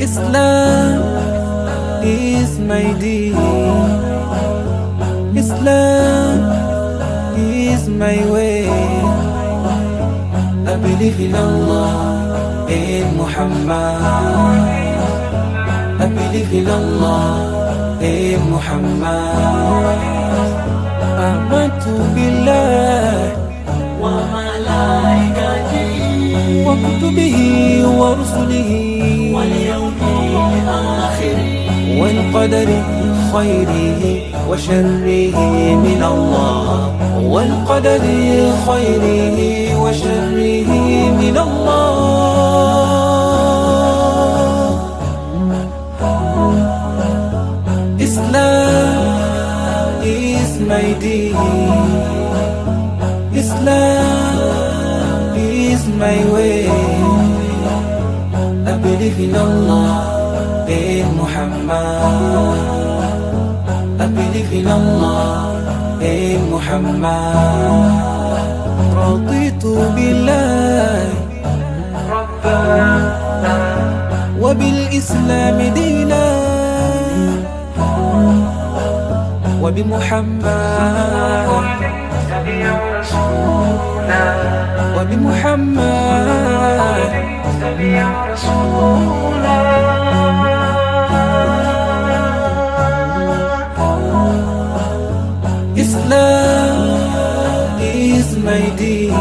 Islam is my deen. Islam is my way. I believe in Allah, in Muhammad. I believe in Allah, in Muhammad. آمنت بالله وملائكته وكتبه ورسله واليوم الآخر والقدر خيره وشره من الله والقدر خيره وشره من الله. Islam is my deen. Islam is my way. I believe in Allah, in Muhammad. I believe in Allah, in Muhammad. رضيت بالله ربا وبالإسلام دينا وبمحمد تبع رسولا وبمحمد تبع رسولا Islam is my deen.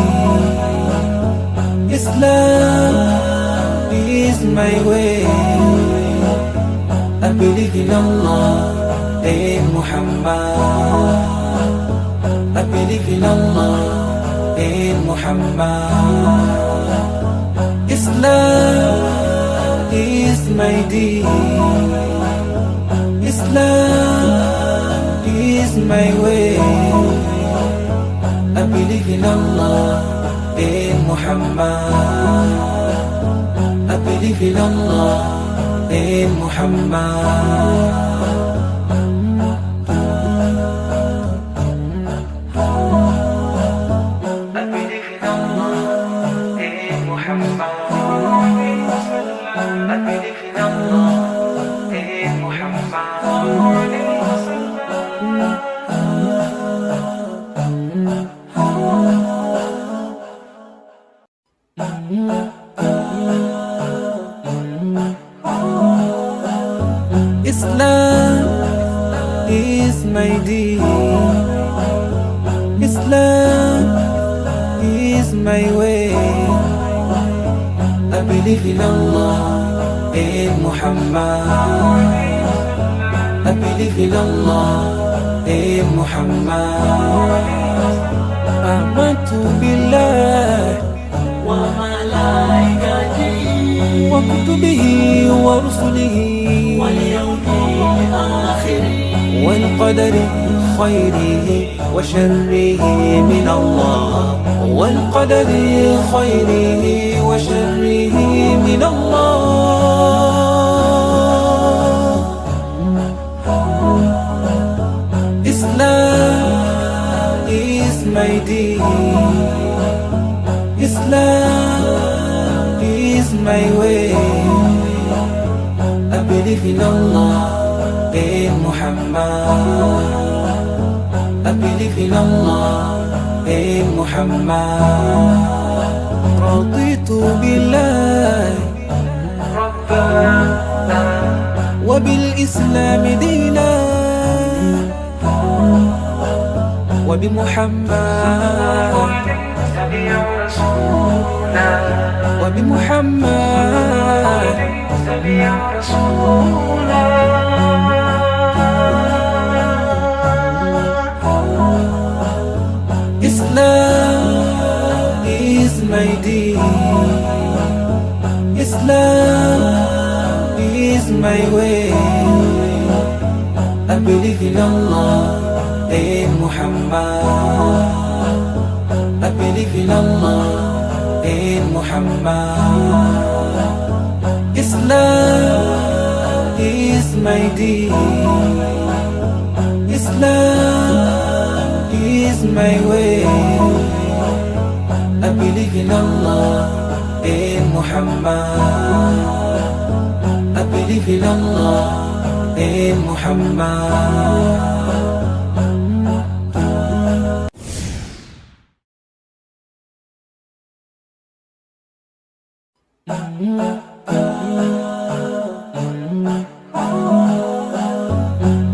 Islam is my way. I believe in Allah, in Muhammad. I believe in Allah, in Muhammad. Islam is my deen. Islam is my way. I believe in Allah, in Muhammad. I believe in Allah, in Muhammad. I believe in Allah, in Muhammad. I believe in Allah, in Muhammad. Islam is my deen. Islam is my way. I believe in Allah, in Muhammad. I believe in Allah, in Muhammad. آمنت بالله وملائكته وكتبه ورسله واليوم الآخر والقدر خيره وشره من الله والقدر خيره وشره من الله. Islam is my deen. Islam is my way. I believe in Allah, in Muhammad. I believe in Allah, in Muhammad. رضيت بالله ربا وبالإسلام دينا وبمحمد تبع رسولا وبمحمد تبع رسولا Islam is my deen. Islam is my way. I believe in Allah, in Muhammad. I believe in Allah, in Muhammad. Islam is my deen. Islam is my way. I I believe in Allah, in Muhammad. I believe in Allah, in Muhammad.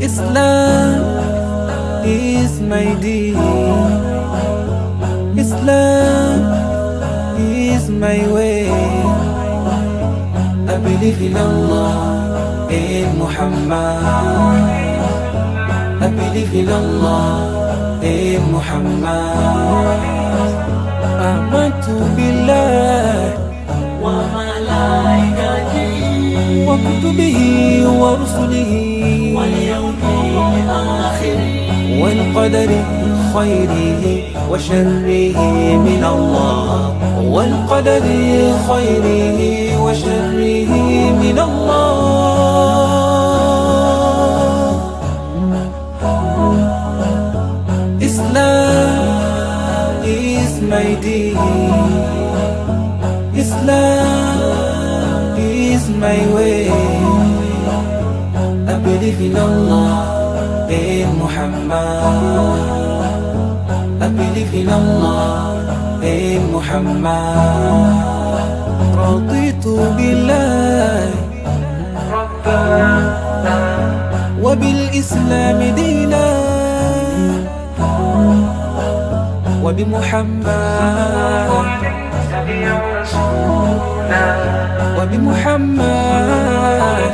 Islam is my deen. Islam is my way. I believe in Allah, in Muhammad. I believe in Allah, in Muhammad. Amantu billah wa malaikatihi wa kutubihi wa rusulihi wal yawmil akhir wal qadari khayrihi wa sharrihi min Allah, wal qadari khayrihi wa sharrihi min Allah. Islam is my deen. Islam is my way. I believe in Allah, in Muhammad. I believe in Allah, in Muhammad. رضيت بالله ربا وبالإسلام دينا وبمحمد سبيل رسولا وبمحمد